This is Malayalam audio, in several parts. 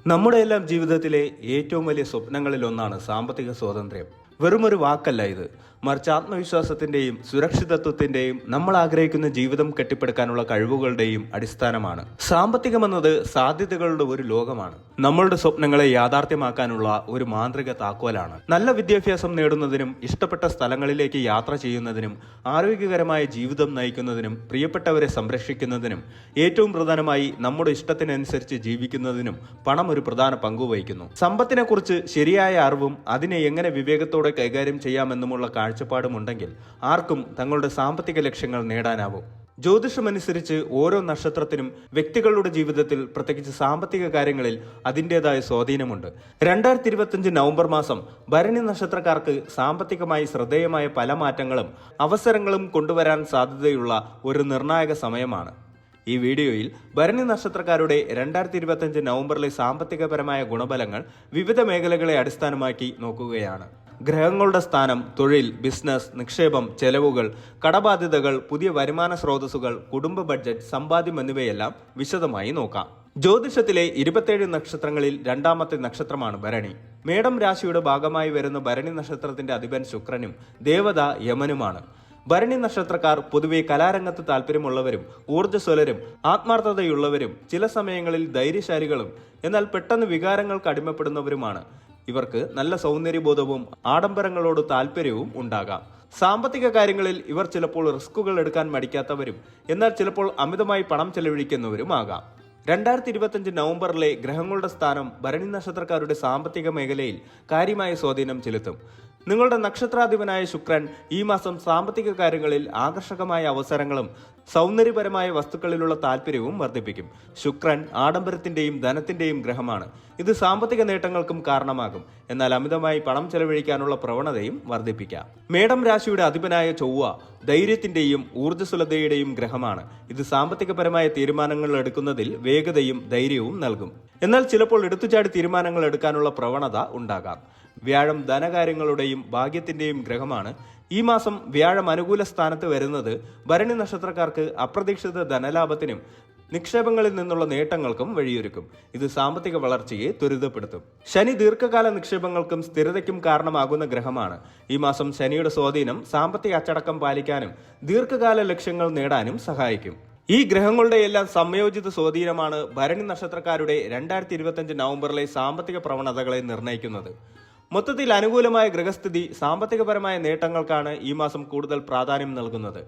നമ്മുടെ എല്ലാം ജീവിതത്തിലെ ഏറ്റവും വലിയ സ്വപ്നങ്ങളിൽ ഒന്നാണ് സാമ്പത്തിക സ്വാതന്ത്ര്യം. വെറുമൊരു വാക്കല്ല ഇത്, മറിച്ച് ആത്മവിശ്വാസത്തിന്റെയും സുരക്ഷിതത്വത്തിന്റെയും നമ്മൾ ആഗ്രഹിക്കുന്ന ജീവിതം കെട്ടിപ്പടുക്കാനുള്ള കഴിവുകളുടെയും അടിസ്ഥാനമാണ്. സാമ്പത്തികമെന്നത് സാധ്യതകളുടെ ഒരു ലോകമാണ്. നമ്മളുടെ സ്വപ്നങ്ങളെ യാഥാർത്ഥ്യമാക്കാനുള്ള ഒരു മാന്ത്രിക താക്കോലാണ്. നല്ല വിദ്യാഭ്യാസം നേടുന്നതിനും ഇഷ്ടപ്പെട്ട സ്ഥലങ്ങളിലേക്ക് യാത്ര ചെയ്യുന്നതിനും ആരോഗ്യകരമായ ജീവിതം നയിക്കുന്നതിനും പ്രിയപ്പെട്ടവരെ സംരക്ഷിക്കുന്നതിനും ഏറ്റവും പ്രധാനമായി നമ്മുടെ ഇഷ്ടത്തിനനുസരിച്ച് ജീവിക്കുന്നതിനും പണം ഒരു പ്രധാന പങ്കുവഹിക്കുന്നു. സമ്പത്തിനെ കുറിച്ച് ശരിയായ അറിവും അതിനെ എങ്ങനെ വിവേകത്തോടെ കൈകാര്യം ചെയ്യാമെന്നുമുള്ള കാഴ്ചപ്പാടുമുണ്ടെങ്കിൽ ആർക്കും തങ്ങളുടെ സാമ്പത്തിക ലക്ഷ്യങ്ങൾ നേടാനാവും. ജ്യോതിഷമനുസരിച്ച് ഓരോ നക്ഷത്രത്തിനും വ്യക്തികളുടെ ജീവിതത്തിൽ പ്രത്യേകിച്ച് സാമ്പത്തിക കാര്യങ്ങളിൽ അതിൻ്റെതായ സ്വാധീനമുണ്ട്. 2025 നവംബർ മാസം ഭരണി നക്ഷത്രക്കാർക്ക് സാമ്പത്തികമായി ശ്രദ്ധേയമായ പല മാറ്റങ്ങളും അവസരങ്ങളും കൊണ്ടുവരാൻ സാധ്യതയുള്ള ഒരു നിർണായക സമയമാണ്. ഈ വീഡിയോയിൽ ഭരണി നക്ഷത്രക്കാരുടെ 2025 നവംബറിലെ സാമ്പത്തികപരമായ ഗുണഫലങ്ങൾ വിവിധ മേഖലകളെ അടിസ്ഥാനമാക്കി നോക്കുകയാണ്. ഗ്രഹങ്ങളുടെ സ്ഥാനം, തൊഴിൽ, ബിസിനസ്, നിക്ഷേപം, ചെലവുകൾ, കടബാധ്യതകൾ, പുതിയ വരുമാന സ്രോതസ്സുകൾ, കുടുംബ ബഡ്ജറ്റ്, സമ്പാദ്യം എന്നിവയെല്ലാം വിശദമായി നോക്കാം. ജ്യോതിഷത്തിലെ 27 നക്ഷത്രങ്ങളിൽ രണ്ടാമത്തെ നക്ഷത്രമാണ് ഭരണി. മേടം രാശിയുടെ ഭാഗമായി വരുന്ന ഭരണി നക്ഷത്രത്തിന്റെ അധിപൻ ശുക്രനും ദേവത യമനുമാണ്. ഭരണി നക്ഷത്രക്കാർ പൊതുവെ കലാരംഗത്ത് താല്പര്യമുള്ളവരും ഊർജ്ജസ്വലരും ആത്മാർത്ഥതയുള്ളവരും ചില സമയങ്ങളിൽ ധൈര്യശാലികളും എന്നാൽ പെട്ടെന്ന് വികാരങ്ങൾക്ക് അടിമപ്പെടുന്നവരുമാണ്. ഇവർക്ക് നല്ല സൗന്ദര്യബോധവും ആഡംബരങ്ങളോട് താല്പര്യവും ഉണ്ടാകാം. സാമ്പത്തിക കാര്യങ്ങളിൽ ഇവർ ചിലപ്പോൾ റിസ്കുകൾ എടുക്കാൻ മടിക്കാത്തവരും എന്നാൽ ചിലപ്പോൾ അമിതമായി പണം ചെലവഴിക്കുന്നവരുമാകാം. 2025 നവംബറിലെ ഗ്രഹങ്ങളുടെ സ്ഥാനം ഭരണി നക്ഷത്രക്കാരുടെ സാമ്പത്തിക മേഖലയിൽ കാര്യമായ സ്വാധീനം ചെലുത്തും. നിങ്ങളുടെ നക്ഷത്രാധിപനായ ശുക്രൻ ഈ മാസം സാമ്പത്തിക കാര്യങ്ങളിൽ ആകർഷകമായ അവസരങ്ങളും സൗന്ദര്യപരമായ വസ്തുക്കളിലുള്ള താല്പര്യവും വർദ്ധിപ്പിക്കും. ശുക്രൻ ആഡംബരത്തിന്റെയും ധനത്തിന്റെയും ഗ്രഹമാണ്. ഇത് സാമ്പത്തിക നേട്ടങ്ങൾക്കും കാരണമാകും, എന്നാൽ അമിതമായി പണം ചെലവഴിക്കാനുള്ള പ്രവണതയും വർദ്ധിപ്പിക്കാം. മേടം രാശിയുടെ അധിപനായ ചൊവ്വ ധൈര്യത്തിന്റെയും ഊർജ്ജസ്വലതയുടെയും ഗ്രഹമാണ്. ഇത് സാമ്പത്തികപരമായ തീരുമാനങ്ങൾ എടുക്കുന്നതിൽ വേഗതയും ധൈര്യവും നൽകും, എന്നാൽ ചിലപ്പോൾ എടുത്തുചാടി തീരുമാനങ്ങൾ എടുക്കാനുള്ള പ്രവണത ഉണ്ടാകാം. വ്യാഴം ധനകാര്യങ്ങളുടെയും ഭാഗ്യത്തിന്റെയും ഗ്രഹമാണ്. ഈ മാസം വ്യാഴം അനുകൂല സ്ഥാനത്ത് വരുന്നത് ഭരണി നക്ഷത്രക്കാർക്ക് അപ്രതീക്ഷിത ധനലാഭത്തിനും നിക്ഷേപങ്ങളിൽ നിന്നുള്ള നേട്ടങ്ങൾക്കും വഴിയൊരുക്കും. ഇത് സാമ്പത്തിക വളർച്ചയെ ത്വരിതപ്പെടുത്തും. ശനി ദീർഘകാല നിക്ഷേപങ്ങൾക്കും സ്ഥിരതയ്ക്കും കാരണമാകുന്ന ഗ്രഹമാണ്. ഈ മാസം ശനിയുടെ സ്വാധീനം സാമ്പത്തിക അച്ചടക്കം പാലിക്കാനും ദീർഘകാല ലക്ഷ്യങ്ങൾ നേടാനും സഹായിക്കും. ഈ ഗ്രഹങ്ങളുടെ എല്ലാം സംയോജിത സ്വാധീനമാണ് ഭരണി നക്ഷത്രക്കാരുടെ 2025 നവംബറിലെ സാമ്പത്തിക പ്രവണതകളെ നിർണ്ണയിക്കുന്നത്. മൊത്തത്തിൽ അനുകൂലമായ ഗ്രഹസ്ഥിതി സാമ്പത്തികപരമായ നേട്ടങ്ങൾക്കാണ് ഈ മാസം കൂടുതൽ പ്രാധാന്യം നൽകുന്നത്.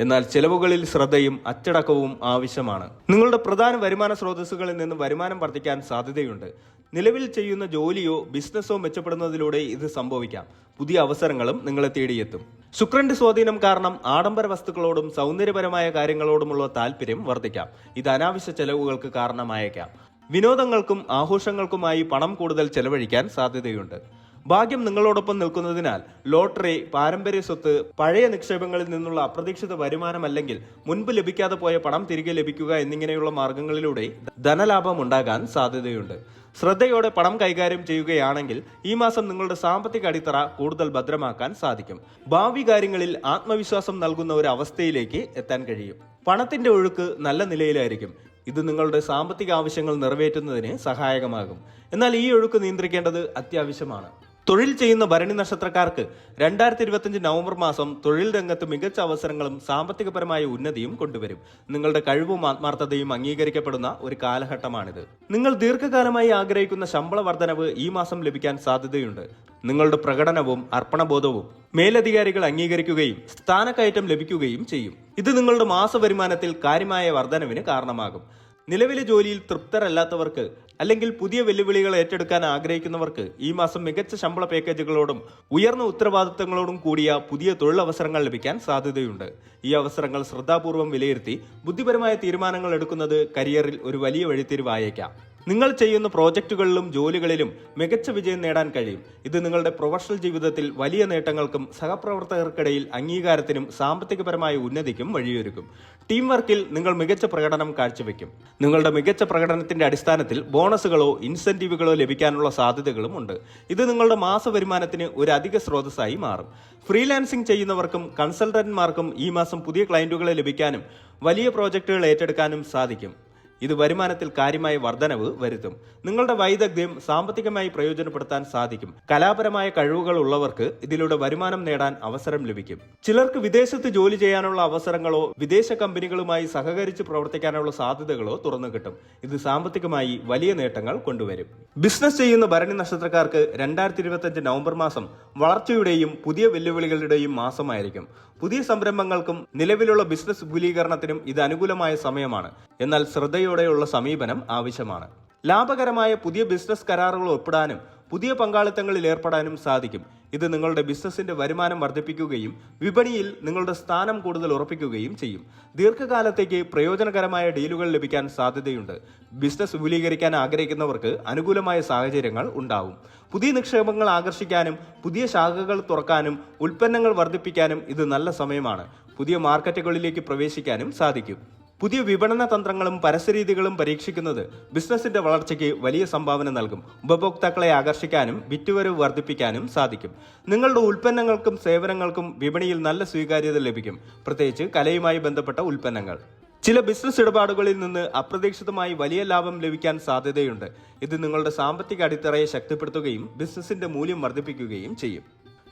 എന്നാൽ ചെലവുകളിൽ ശ്രദ്ധയും അച്ചടക്കവും ആവശ്യമാണ്. നിങ്ങളുടെ പ്രധാന വരുമാന സ്രോതസ്സുകളിൽ നിന്ന് വരുമാനം വർദ്ധിക്കാൻ സാധ്യതയുണ്ട്. നിലവിൽ ചെയ്യുന്ന ജോലിയോ ബിസിനസ്സോ മെച്ചപ്പെടുന്നതിലൂടെ ഇത് സംഭവിക്കാം. പുതിയ അവസരങ്ങളും നിങ്ങളെ തേടിയെത്തും. ശുക്രന്റെ സ്വാധീനം കാരണം ആഡംബര വസ്തുക്കളോടും സൗന്ദര്യപരമായ കാര്യങ്ങളോടുമുള്ള താല്പര്യം വർദ്ധിക്കാം. ഇത് അനാവശ്യ ചെലവുകൾക്ക് കാരണമായേക്കാം. വിനോദങ്ങൾക്കും ആഘോഷങ്ങൾക്കുമായി പണം കൂടുതൽ ചെലവഴിക്കാൻ സാധ്യതയുണ്ട്. ഭാഗ്യം നിങ്ങളോടൊപ്പം നിൽക്കുന്നതിനാൽ ലോട്ടറി, പാരമ്പര്യ സ്വത്ത്, പഴയ നിക്ഷേപങ്ങളിൽ നിന്നുള്ള അപ്രതീക്ഷിത വരുമാനം അല്ലെങ്കിൽ മുൻപ് ലഭിക്കാതെ പോയ പണം തിരികെ ലഭിക്കുക എന്നിങ്ങനെയുള്ള മാർഗങ്ങളിലൂടെ ധനലാഭം ഉണ്ടാകാൻ സാധ്യതയുണ്ട്. ശ്രദ്ധയോടെ പണം കൈകാര്യം ചെയ്യുകയാണെങ്കിൽ ഈ മാസം നിങ്ങളുടെ സാമ്പത്തിക അടിത്തറ കൂടുതൽ ഭദ്രമാക്കാൻ സാധിക്കും. ഭാവി കാര്യങ്ങളിൽ ആത്മവിശ്വാസം നൽകുന്ന ഒരു അവസ്ഥയിലേക്ക് എത്താൻ കഴിയും. പണത്തിന്റെ ഒഴുക്ക് നല്ല നിലയിലായിരിക്കും. ഇത് നിങ്ങളുടെ സാമ്പത്തിക ആവശ്യങ്ങൾ നിറവേറ്റുന്നതിന് സഹായകമാകും. എന്നാൽ ഈ ഒഴുക്ക് നിയന്ത്രിക്കേണ്ടത് അത്യാവശ്യമാണ്. തൊഴിൽ ചെയ്യുന്ന ഭരണി നക്ഷത്രക്കാർക്ക് 2025 നവംബർ മാസം തൊഴിൽ രംഗത്ത് മികച്ച അവസരങ്ങളും സാമ്പത്തികപരമായ ഉന്നതിയും കൊണ്ടുവരും. നിങ്ങളുടെ കഴിവും ആത്മാർത്ഥതയും അംഗീകരിക്കപ്പെടുന്ന ഒരു കാലഘട്ടമാണിത്. നിങ്ങൾ ദീർഘകാലമായി ആഗ്രഹിക്കുന്ന ശമ്പള വർധനവ് ഈ മാസം ലഭിക്കാൻ സാധ്യതയുണ്ട്. നിങ്ങളുടെ പ്രകടനവും അർപ്പണബോധവും മേലധികാരികൾ അംഗീകരിക്കുകയും സ്ഥാനക്കയറ്റം ലഭിക്കുകയും ചെയ്യും. ഇത് നിങ്ങളുടെ മാസ വരുമാനത്തിൽ കാര്യമായ വർധനവിന് കാരണമാകും. നിലവിലെ ജോലിയിൽ തൃപ്തരല്ലാത്തവർക്ക് അല്ലെങ്കിൽ പുതിയ വെല്ലുവിളികൾ ഏറ്റെടുക്കാൻ ആഗ്രഹിക്കുന്നവർക്ക് ഈ മാസം മികച്ച ശമ്പള പാക്കേജുകളോടും ഉയർന്ന ഉത്തരവാദിത്തങ്ങളോടും കൂടിയ പുതിയ തൊഴിലവസരങ്ങൾ ലഭിക്കാൻ സാധ്യതയുണ്ട്. ഈ അവസരങ്ങൾ ശ്രദ്ധാപൂർവം വിലയിരുത്തി ബുദ്ധിപരമായ തീരുമാനങ്ങൾ എടുക്കുന്നത് കരിയറിൽ ഒരു വലിയ വഴിത്തിരിവായേക്കാം. നിങ്ങൾ ചെയ്യുന്ന പ്രോജക്റ്റുകളിലും ജോലികളിലും മികച്ച വിജയം നേടാൻ കഴിയും. ഇത് നിങ്ങളുടെ പ്രൊഫഷണൽ ജീവിതത്തിൽ വലിയ നേട്ടങ്ങൾക്കും സഹപ്രവർത്തകർക്കിടയിൽ അംഗീകാരത്തിനും സാമ്പത്തികപരമായ ഉന്നതിക്കും വഴിയൊരുക്കും. ടീം വർക്കിൽ നിങ്ങൾ മികച്ച പ്രകടനം കാഴ്ചവെക്കും. നിങ്ങളുടെ മികച്ച പ്രകടനത്തിന്റെ അടിസ്ഥാനത്തിൽ ബോണസുകളോ ഇൻസെന്റീവുകളോ ലഭിക്കാനുള്ള സാധ്യതകളും ഉണ്ട്. ഇത് നിങ്ങളുടെ മാസ വരുമാനത്തിന് ഒരു അധിക സ്രോതസ്സായി മാറും. ഫ്രീലാൻസിംഗ് ചെയ്യുന്നവർക്കും കൺസൾട്ടന്റുമാർക്കും ഈ മാസം പുതിയ ക്ലയന്റുകളെ ലഭിക്കാനും വലിയ പ്രോജക്റ്റുകൾ ഏറ്റെടുക്കാനും സാധിക്കും. ഇത് വരുമാനത്തിൽ കാര്യമായ വർധനവ് വരുത്തും. നിങ്ങളുടെ വൈദഗ്ധ്യം സാമ്പത്തികമായി പ്രയോജനപ്പെടുത്താൻ സാധിക്കും. കലാപരമായ കഴിവുകൾ ഉള്ളവർക്ക് ഇതിലൂടെ വരുമാനം നേടാൻ അവസരം ലഭിക്കും. ചിലർക്ക് വിദേശത്ത് ജോലി ചെയ്യാനുള്ള അവസരങ്ങളോ വിദേശ കമ്പനികളുമായി സഹകരിച്ച് പ്രവർത്തിക്കാനുള്ള സാധ്യതകളോ തുറന്നു കിട്ടും. ഇത് സാമ്പത്തികമായി വലിയ നേട്ടങ്ങൾ കൊണ്ടുവരും. ബിസിനസ് ചെയ്യുന്ന ഭരണി നക്ഷത്രക്കാർക്ക് 2025 നവംബർ മാസം വളർച്ചയുടെയും പുതിയ വെല്ലുവിളികളുടെയും മാസമായിരിക്കും. പുതിയ സംരംഭങ്ങൾക്കും നിലവിലുള്ള ബിസിനസ് വിപുലീകരണത്തിനും ഇത് അനുകൂലമായ സമയമാണ്. എന്നാൽ ശ്രദ്ധയോടെയുള്ള സമീപനം ആവശ്യമാണ്. ലാഭകരമായ പുതിയ ബിസിനസ് കരാറുകൾ ഒപ്പിടാനും പുതിയ പങ്കാളിത്തങ്ങളിൽ ഏർപ്പെടാനും സാധിക്കും. ഇത് നിങ്ങളുടെ ബിസിനസിന്റെ വരുമാനം വർദ്ധിപ്പിക്കുകയും വിപണിയിൽ നിങ്ങളുടെ സ്ഥാനം കൂടുതൽ ഉറപ്പിക്കുകയും ചെയ്യും. ദീർഘകാലത്തേക്ക് പ്രയോജനകരമായ ഡീലുകൾ ലഭിക്കാൻ സാധ്യതയുണ്ട്. ബിസിനസ് വിപുലീകരിക്കാൻ ആഗ്രഹിക്കുന്നവർക്ക് അനുകൂലമായ സാഹചര്യങ്ങൾ ഉണ്ടാവും. പുതിയ നിക്ഷേപങ്ങൾ ആകർഷിക്കാനും പുതിയ ശാഖകൾ തുറക്കാനും ഉൽപ്പന്നങ്ങൾ വർദ്ധിപ്പിക്കാനും ഇത് നല്ല സമയമാണ്. പുതിയ മാർക്കറ്റുകളിലേക്ക് പ്രവേശിക്കാനും സാധിക്കും. പുതിയ വിപണന തന്ത്രങ്ങളും പരസ്യരീതികളും പരീക്ഷിക്കുന്നത് ബിസിനസിന്റെ വളർച്ചയ്ക്ക് വലിയ സംഭാവന നൽകും. ഉപഭോക്താക്കളെ ആകർഷിക്കാനും വിറ്റുവരവ് വർദ്ധിപ്പിക്കാനും സാധിക്കും. നിങ്ങളുടെ ഉൽപ്പന്നങ്ങൾക്കും സേവനങ്ങൾക്കും വിപണിയിൽ നല്ല സ്വീകാര്യത ലഭിക്കും, പ്രത്യേകിച്ച് കലയുമായി ബന്ധപ്പെട്ട ഉൽപ്പന്നങ്ങൾ. ചില ബിസിനസ് ഇടപാടുകളിൽ നിന്ന് അപ്രതീക്ഷിതമായി വലിയ ലാഭം ലഭിക്കാൻ സാധ്യതയുണ്ട്. ഇത് നിങ്ങളുടെ സാമ്പത്തിക അടിത്തറയെ ശക്തിപ്പെടുത്തുകയും ബിസിനസിന്റെ മൂല്യം വർദ്ധിപ്പിക്കുകയും ചെയ്യും.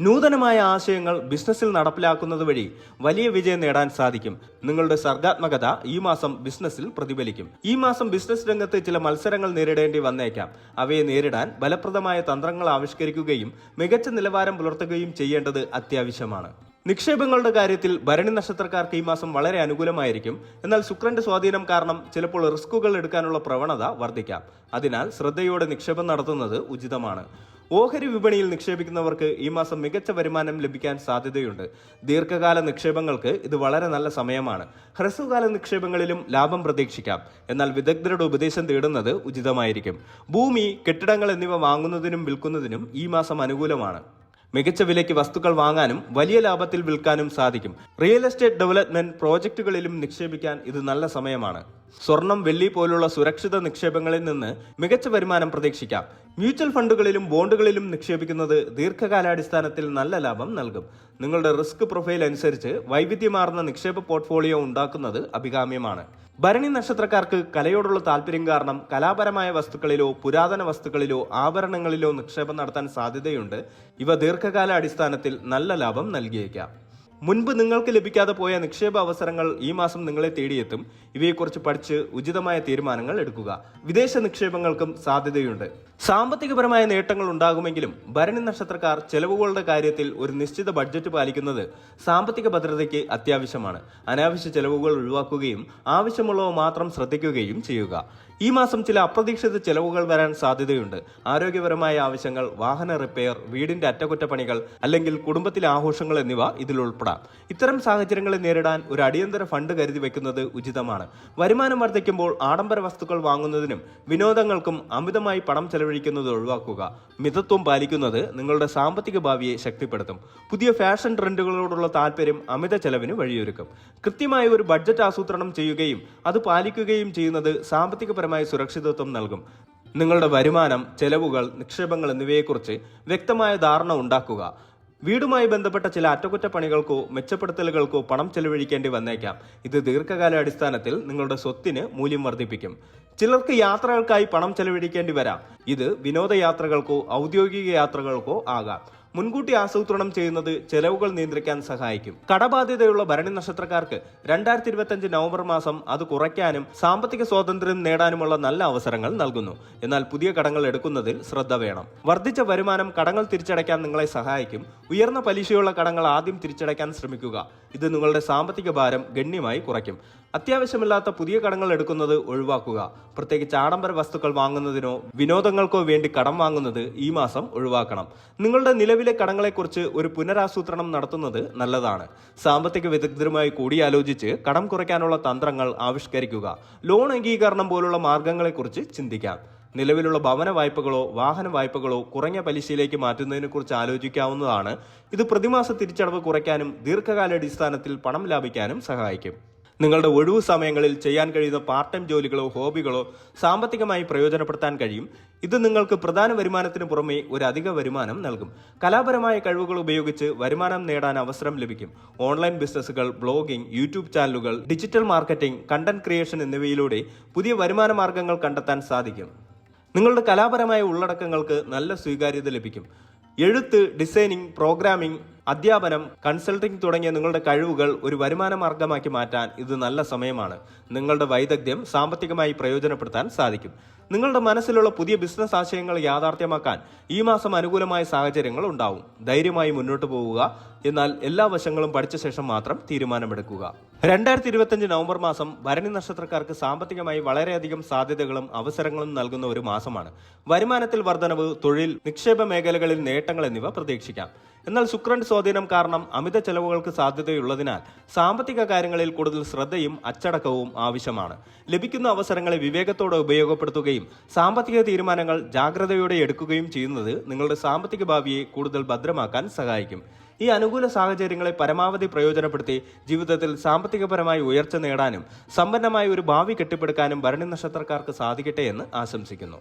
നൂതനമായ ആശയങ്ങൾ ബിസിനസ്സിൽ നടപ്പിലാക്കുന്നത് വഴി വലിയ വിജയം നേടാൻ സാധിക്കും. നിങ്ങളുടെ സർഗാത്മകത ഈ മാസം ബിസിനസ്സിൽ പ്രതിഫലിക്കും. ഈ മാസം ബിസിനസ് രംഗത്ത് ചില മത്സരങ്ങൾ നേരിടേണ്ടി വന്നേക്കാം. അവയെ നേരിടാൻ ഫലപ്രദമായ തന്ത്രങ്ങൾ ആവിഷ്കരിക്കുകയും മികച്ച നിലവാരം പുലർത്തുകയും ചെയ്യേണ്ടത് അത്യാവശ്യമാണ്. നിക്ഷേപങ്ങളുടെ കാര്യത്തിൽ ഭരണി നക്ഷത്രക്കാർക്ക് ഈ മാസം വളരെ അനുകൂലമായിരിക്കും. എന്നാൽ ശുക്രന്റെ സ്വാധീനം കാരണം ചിലപ്പോൾ റിസ്കുകൾ എടുക്കാനുള്ള പ്രവണത വർദ്ധിക്കാം. അതിനാൽ ശ്രദ്ധയോടെ നിക്ഷേപം നടത്തുന്നത് ഉചിതമാണ്. ഓഹരി വിപണിയിൽ നിക്ഷേപിക്കുന്നവർക്ക് ഈ മാസം മികച്ച വരുമാനം ലഭിക്കാൻ സാധ്യതയുണ്ട്. ദീർഘകാല നിക്ഷേപങ്ങൾക്ക് ഇത് വളരെ നല്ല സമയമാണ്. ഹ്രസ്വകാല നിക്ഷേപങ്ങളിലും ലാഭം പ്രതീക്ഷിക്കാം. എന്നാൽ വിദഗ്ധരുടെ ഉപദേശം തേടുന്നത് ഉചിതമായിരിക്കും. ഭൂമി, കെട്ടിടങ്ങൾ എന്നിവ വാങ്ങുന്നതിനും വിൽക്കുന്നതിനും ഈ മാസം അനുകൂലമാണ്. മികച്ച വിലയ്ക്ക് വസ്തുക്കൾ വാങ്ങാനും വലിയ ലാഭത്തിൽ വിൽക്കാനും സാധിക്കും. റിയൽ എസ്റ്റേറ്റ് ഡെവലപ്മെന്റ് പ്രോജക്റ്റുകളിലും നിക്ഷേപിക്കാൻ ഇത് നല്ല സമയമാണ്. സ്വർണം, വെള്ളി പോലുള്ള സുരക്ഷിത നിക്ഷേപങ്ങളിൽ നിന്ന് മികച്ച വരുമാനം പ്രതീക്ഷിക്കാം. മ്യൂച്വൽ ഫണ്ടുകളിലും ബോണ്ടുകളിലും നിക്ഷേപിക്കുന്നത് ദീർഘകാലാടിസ്ഥാനത്തിൽ നല്ല ലാഭം നൽകും. നിങ്ങളുടെ റിസ്ക് പ്രൊഫൈൽ അനുസരിച്ച് വൈവിധ്യമാർന്ന നിക്ഷേപ പോർട്ട്ഫോളിയോ ഉണ്ടാക്കുന്നത് അഭികാമ്യമാണ്. ഭരണി നക്ഷത്രക്കാർക്ക് കലയോടുള്ള താല്പര്യം കാരണം കലാപരമായ വസ്തുക്കളിലോ പുരാതന വസ്തുക്കളിലോ ആഭരണങ്ങളിലോ നിക്ഷേപം നടത്താൻ സാധ്യതയുണ്ട്. ഇവ ദീർഘകാല അടിസ്ഥാനത്തിൽ നല്ല ലാഭം നൽകിയേക്കാം. മുൻപ് നിങ്ങൾക്ക് ലഭിക്കാതെ പോയ നിക്ഷേപ അവസരങ്ങൾ ഈ മാസം നിങ്ങളെ തേടിയെത്തും. ഇവയെക്കുറിച്ച് പഠിച്ച് ഉചിതമായ തീരുമാനങ്ങൾ എടുക്കുക. വിദേശ നിക്ഷേപങ്ങൾക്കും സാധ്യതയുണ്ട്. സാമ്പത്തികപരമായ നേട്ടങ്ങൾ ഉണ്ടാകുമെങ്കിലും ഭരണി നക്ഷത്രക്കാർ ചെലവുകളുടെ കാര്യത്തിൽ ഒരു നിശ്ചിത ബഡ്ജറ്റ് പാലിക്കുന്നത് സാമ്പത്തിക ഭദ്രതയ്ക്ക് അത്യാവശ്യമാണ്. അനാവശ്യ ചെലവുകൾ ഒഴിവാക്കുകയും ആവശ്യമുള്ളവ മാത്രം ശ്രദ്ധിക്കുകയും ചെയ്യുക. ഈ മാസം ചില അപ്രതീക്ഷിത ചെലവുകൾ വരാൻ സാധ്യതയുണ്ട്. ആരോഗ്യപരമായ ആവശ്യങ്ങൾ, വാഹന റിപ്പയർ, വീടിന്റെ അറ്റകുറ്റപ്പണികൾ അല്ലെങ്കിൽ കുടുംബത്തിലെ ആഘോഷങ്ങൾ എന്നിവ ഇതിൽ ഉൾപ്പെടാം. ഇത്തരം സാഹചര്യങ്ങളെ നേരിടാൻ ഒരു അടിയന്തര ഫണ്ട് കരുതി വെക്കുന്നത് ഉചിതമാണ്. വരുമാനം വർദ്ധിക്കുമ്പോൾ ആഡംബര വസ്തുക്കൾ വാങ്ങുന്നതിനും വിനോദങ്ങൾക്കും അമിതമായി പണം ചെലവഴിക്കുന്നത് ഒഴിവാക്കുക. മിതത്വം പാലിക്കുന്നത് നിങ്ങളുടെ സാമ്പത്തിക ഭാവിയെ ശക്തിപ്പെടുത്തും. പുതിയ ഫാഷൻ ട്രെൻഡുകളോടുള്ള താല്പര്യം അമിത ചെലവിന് വഴിയൊരുക്കും. കൃത്യമായ ഒരു ബഡ്ജറ്റ് ആസൂത്രണം ചെയ്യുകയും അത് പാലിക്കുകയും ചെയ്യുന്നത് സാമ്പത്തികപരമായ സുരക്ഷിതത്വം നൽകും. നിങ്ങളുടെ വരുമാനം, ചെലവുകൾ, നിക്ഷേപങ്ങൾ എന്നിവയെക്കുറിച്ച് വ്യക്തമായ ധാരണ ഉണ്ടാക്കുക. വീടുമായി ബന്ധപ്പെട്ട ചില അറ്റകുറ്റപ്പണികൾക്കോ മെച്ചപ്പെടുത്തലുകൾക്കോ പണം ചെലവഴിക്കേണ്ടി വന്നേക്കാം. ഇത് ദീർഘകാല അടിസ്ഥാനത്തിൽ നിങ്ങളുടെ സ്വത്തിന് മൂല്യം വർദ്ധിപ്പിക്കും. ചിലർക്ക് യാത്രകൾക്കായി പണം ചെലവഴിക്കേണ്ടി വരാം. ഇത് വിനോദയാത്രകൾക്കോ ഔദ്യോഗിക യാത്രകൾക്കോ ആകാം. മുൻകൂട്ടി ആസൂത്രണം ചെയ്യുന്നത് ചെലവുകൾ നിയന്ത്രിക്കാൻ സഹായിക്കും. കടബാധ്യതയുള്ള ഭരണി നക്ഷത്രക്കാർക്ക് 2025 നവംബർ മാസം അത് കുറയ്ക്കാനും സാമ്പത്തിക സ്വാതന്ത്ര്യം നേടാനുമുള്ള നല്ല അവസരങ്ങൾ നൽകുന്നു. എന്നാൽ പുതിയ കടങ്ങൾ എടുക്കുന്നതിൽ ശ്രദ്ധ വേണം. വർദ്ധിച്ച വരുമാനം കടങ്ങൾ തിരിച്ചടയ്ക്കാൻ നിങ്ങളെ സഹായിക്കും. ഉയർന്ന പലിശയുള്ള കടങ്ങൾ ആദ്യം തിരിച്ചടയ്ക്കാൻ ശ്രമിക്കുക. ഇത് നിങ്ങളുടെ സാമ്പത്തിക ഭാരം ഗണ്യമായി കുറയ്ക്കും. അത്യാവശ്യമില്ലാത്ത പുതിയ കടങ്ങൾ എടുക്കുന്നത് ഒഴിവാക്കുക. പ്രത്യേകിച്ച് ആഡംബര വസ്തുക്കൾ വാങ്ങുന്നതിനോ വിനോദങ്ങൾക്കോ വേണ്ടി കടം വാങ്ങുന്നത് ഈ മാസം ഒഴിവാക്കണം. നിങ്ങളുടെ നിലവിലെ കടങ്ങളെക്കുറിച്ച് ഒരു പുനരാസൂത്രണം നടത്തുന്നത് നല്ലതാണ്. സാമ്പത്തിക വിദഗ്ധരുമായി കൂടിയാലോചിച്ച് കടം കുറയ്ക്കാനുള്ള തന്ത്രങ്ങൾ ആവിഷ്കരിക്കുക. ലോൺ അംഗീകരണം പോലുള്ള മാർഗങ്ങളെക്കുറിച്ച് ചിന്തിക്കാം. നിലവിലുള്ള ഭവന വായ്പകളോ വാഹന വായ്പകളോ കുറഞ്ഞ പലിശയിലേക്ക് മാറ്റുന്നതിനെക്കുറിച്ച് ആലോചിക്കാവുന്നതാണ്. ഇത് പ്രതിമാസ തിരിച്ചടവ് കുറയ്ക്കാനും ദീർഘകാലാടിസ്ഥാനത്തിൽ പണം ലാഭിക്കാനും സഹായിക്കും. നിങ്ങളുടെ ഒഴിവു സമയങ്ങളിൽ ചെയ്യാൻ കഴിയുന്ന പാർട്ട് ടൈം ജോലികളോ ഹോബികളോ സാമ്പത്തികമായി പ്രയോജനപ്പെടുത്താൻ കഴിയും. ഇത് നിങ്ങൾക്ക് പ്രധാന വരുമാനത്തിന് പുറമെ ഒരു അധിക വരുമാനം നൽകും. കലാപരമായ കഴിവുകൾ ഉപയോഗിച്ച് വരുമാനം നേടാൻ അവസരം ലഭിക്കും. ഓൺലൈൻ ബിസിനസ്സുകൾ, ബ്ലോഗിംഗ്, യൂട്യൂബ് ചാനലുകൾ, ഡിജിറ്റൽ മാർക്കറ്റിംഗ്, കണ്ടന്റ് ക്രിയേഷൻ എന്നിവയിലൂടെ പുതിയ വരുമാന മാർഗങ്ങൾ കണ്ടെത്താൻ സാധിക്കും. നിങ്ങളുടെ കലാപരമായ ഉള്ളടക്കങ്ങൾക്ക് നല്ല സ്വീകാര്യത ലഭിക്കും. എഴുത്ത്, ഡിസൈനിങ്, പ്രോഗ്രാമിംഗ്, അധ്യാപനം, കൺസൾട്ടിംഗ് തുടങ്ങിയ നിങ്ങളുടെ കഴിവുകൾ ഒരു വരുമാന മാർഗമാക്കി മാറ്റാൻ ഇത് നല്ല സമയമാണ്. നിങ്ങളുടെ വൈദഗ്ധ്യം സാമ്പത്തികമായി പ്രയോജനപ്പെടുത്താൻ സാധിക്കും. നിങ്ങളുടെ മനസ്സിലുള്ള പുതിയ ബിസിനസ് ആശയങ്ങൾ യാഥാർത്ഥ്യമാക്കാൻ ഈ മാസം അനുകൂലമായ സാഹചര്യങ്ങൾ ഉണ്ടാവും. ധൈര്യമായി മുന്നോട്ട് പോവുക, എന്നാൽ എല്ലാ വശങ്ങളും പഠിച്ച ശേഷം മാത്രം തീരുമാനമെടുക്കുക. 2025 നവംബർ മാസം ഭരണി നക്ഷത്രക്കാർക്ക് സാമ്പത്തികമായി വളരെയധികം സാധ്യതകളും അവസരങ്ങളും നൽകുന്ന ഒരു മാസമാണ്. വരുമാനത്തിൽ വർധനവ്, തൊഴിൽ, നിക്ഷേപ മേഖലകളിൽ നേട്ടങ്ങൾ എന്നിവ പ്രതീക്ഷിക്കാം. എന്നാൽ ശുക്രന്റെ സ്വാധീനം കാരണം അമിത ചെലവുകൾക്ക് സാധ്യതയുള്ളതിനാൽ സാമ്പത്തിക കാര്യങ്ങളിൽ കൂടുതൽ ശ്രദ്ധയും അച്ചടക്കവും ആവശ്യമാണ്. ലഭിക്കുന്ന അവസരങ്ങളെ വിവേകത്തോടെ ഉപയോഗപ്പെടുത്തുകയും സാമ്പത്തിക തീരുമാനങ്ങൾ ജാഗ്രതയോടെ എടുക്കുകയും ചെയ്യുന്നത് നിങ്ങളുടെ സാമ്പത്തിക ഭാവിയെ കൂടുതൽ ഭദ്രമാക്കാൻ സഹായിക്കും. ഈ അനുകൂല സാഹചര്യങ്ങളെ പരമാവധി പ്രയോജനപ്പെടുത്തി ജീവിതത്തിൽ സാമ്പത്തികപരമായി ഉയർച്ച നേടാനും സമ്പന്നമായ ഒരു ഭാവി കെട്ടിപ്പടുക്കാനും ഭരണി നക്ഷത്രക്കാർക്ക് സാധിക്കട്ടെ എന്ന് ആശംസിക്കുന്നു.